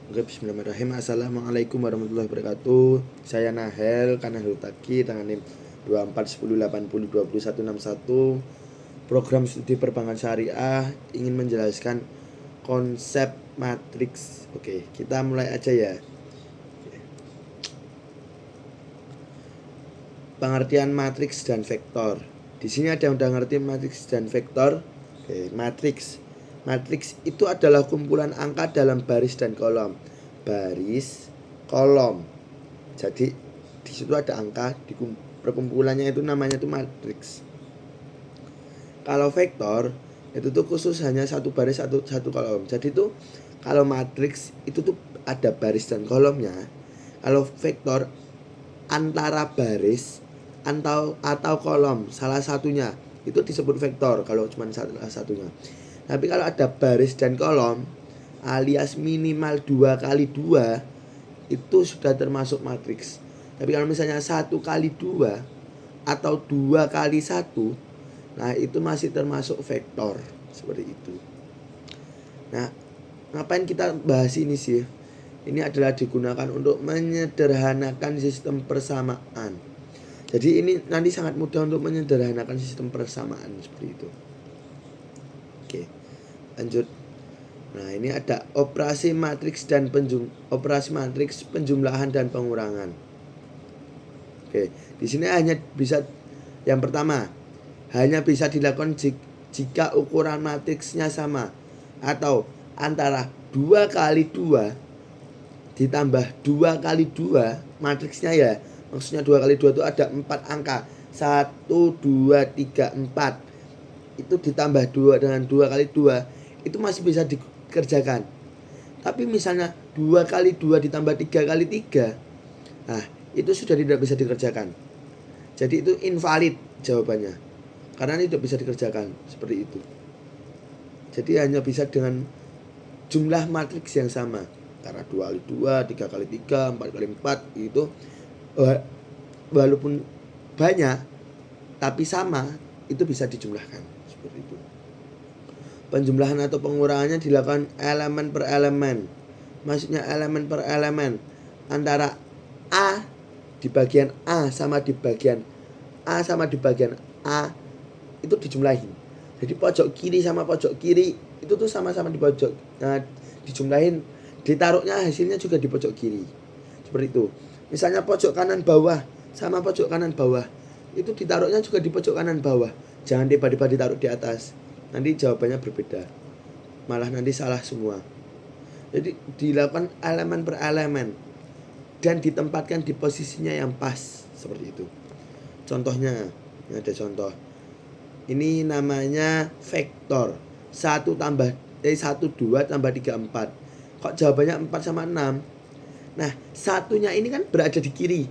Oke, bismillahirrahmanirrahim. Assalamualaikum warahmatullahi wabarakatuh. Saya Nahel Kanahel Taki, tanggal 24/10/80/2161. Program studi perbankan syariah ingin menjelaskan konsep matriks. Oke, kita mulai aja ya. Pengertian matriks dan vektor. Di sini ada yang udah ngerti matriks dan vektor. Oke, matriks. Matriks itu adalah kumpulan angka dalam baris dan kolom. Baris, kolom. Jadi di situ ada angka, di perkumpulannya itu namanya itu matriks. Kalau vektor itu tuh khusus hanya satu baris satu kolom. Jadi tuh kalau matriks itu tuh ada baris dan kolomnya. Kalau vektor antara baris atau kolom salah satunya itu disebut vektor kalau cuma salah satunya. Tapi kalau ada baris dan kolom alias minimal 2 kali 2 itu sudah termasuk matriks. Tapi kalau misalnya 1 kali 2 atau 2 kali 1, nah itu masih termasuk vektor seperti itu. Nah, ngapain kita bahas ini sih? Ini adalah digunakan untuk menyederhanakan sistem persamaan. Jadi ini nanti sangat mudah untuk menyederhanakan sistem persamaan seperti itu. Oke, lanjut. Nah, ini ada operasi matriks dan penjumlahan dan pengurangan. Oke, di sini hanya bisa yang pertama, hanya bisa dilakukan jika ukuran matriksnya sama atau antara 2 kali 2 ditambah 2 kali 2 matriksnya ya. Maksudnya 2 kali 2 itu ada 4 angka. 1, 2, 3, 4. Itu ditambah 2 dengan 2 kali 2 itu masih bisa dikerjakan. Tapi misalnya 2 kali 2 ditambah 3 kali 3, nah itu sudah tidak bisa dikerjakan. Jadi itu invalid jawabannya, karena ini tidak bisa dikerjakan seperti itu. Jadi hanya bisa dengan jumlah matriks yang sama. Karena 2 kali 2, 3 kali 3, 4 kali 4 itu walaupun banyak tapi sama, itu bisa dijumlahkan seperti itu. Penjumlahan atau pengurangannya dilakukan elemen per elemen. Maksudnya elemen per elemen antara A di bagian A sama di bagian A sama di bagian A itu dijumlahin. Jadi pojok kiri sama pojok kiri itu tuh sama-sama di pojok. Nah, dijumlahin, ditaruhnya hasilnya juga di pojok kiri. Seperti itu. Misalnya pojok kanan bawah sama pojok kanan bawah, itu ditaruhnya juga di pojok kanan bawah. Jangan tiba-tiba ditaruh di atas. Nanti jawabannya berbeda. Malah nanti salah semua. Jadi dilakukan elemen per elemen dan ditempatkan di posisinya yang pas seperti itu. Contohnya, ini ada contoh. Ini namanya vektor. 1 tambah 1 2 tambah 3 4. Kok jawabannya 4 sama 6? Nah, satunya ini kan berada di kiri.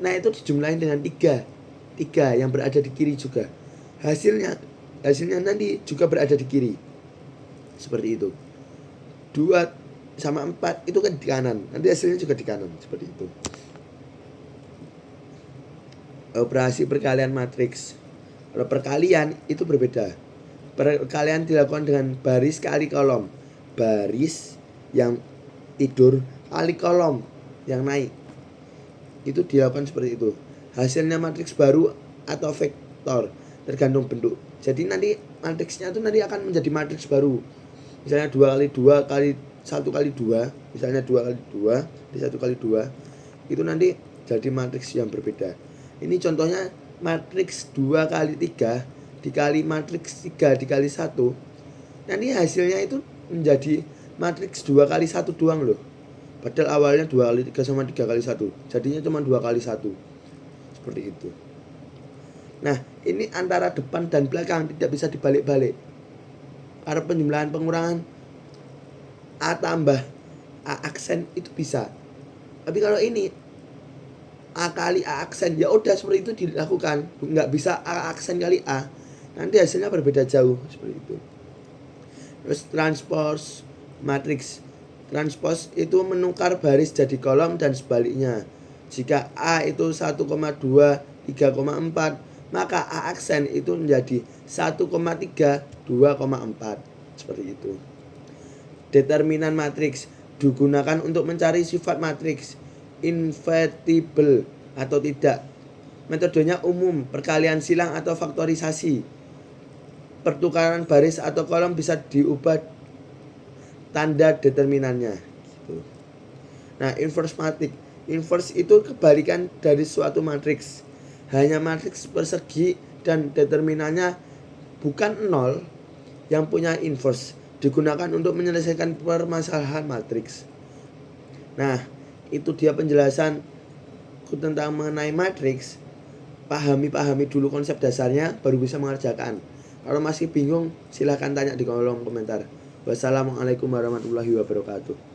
Nah, itu dijumlahin dengan 3. 3 yang berada di kiri juga. Hasilnya nanti juga berada di kiri. Seperti itu. 2 sama 4 itu kan di kanan. Nanti hasilnya juga di kanan. Seperti itu. Operasi perkalian matriks. Kalau perkalian itu berbeda. Perkalian dilakukan dengan baris kali kolom. Baris yang tidur kali kolom yang naik. Itu dilakukan seperti itu. Hasilnya matriks baru atau vektor tergantung bentuk. Jadi nanti matriksnya itu nanti akan menjadi matriks baru. Misalnya 2 kali 2 kali 1 kali 2, misalnya 2 kali 2 di 1 kali 2, itu nanti jadi matriks yang berbeda. Ini contohnya matriks 2 kali 3 dikali matriks 3 dikali 1. Nanti hasilnya itu menjadi matriks 2 kali 1 doang loh. Padahal awalnya 2 kali 3 sama 3 kali 1. Jadinya cuma 2 kali 1. Seperti itu. Nah, ini antara depan dan belakang tidak bisa dibalik-balik. Karena penjumlahan pengurangan A tambah A aksen itu bisa. Tapi kalau ini A kali A aksen, ya udah seperti itu dilakukan. Nggak bisa A aksen kali A. Nanti hasilnya berbeda jauh seperti itu. Terus transpose matriks. Transpose itu menukar baris jadi kolom dan sebaliknya. Jika A itu 1,2, 3,4, maka A aksen itu menjadi 1,3, 2,4. Seperti itu. Determinan matriks. digunakan untuk mencari sifat matriks invertible atau tidak. Metodenya umum, perkalian silang atau faktorisasi. Pertukaran baris atau kolom bisa diubah tanda determinannya. Gitu. Nah, inverse matrix. Inverse itu kebalikan dari suatu matriks. Hanya matriks persegi dan determinannya bukan 0 yang punya inverse. Digunakan untuk menyelesaikan permasalahan matriks. Nah, itu dia penjelasan tentang mengenai matriks. Pahami dulu konsep dasarnya baru bisa mengerjakan. Kalau masih bingung silahkan tanya di kolom komentar. Wassalamualaikum warahmatullahi wabarakatuh.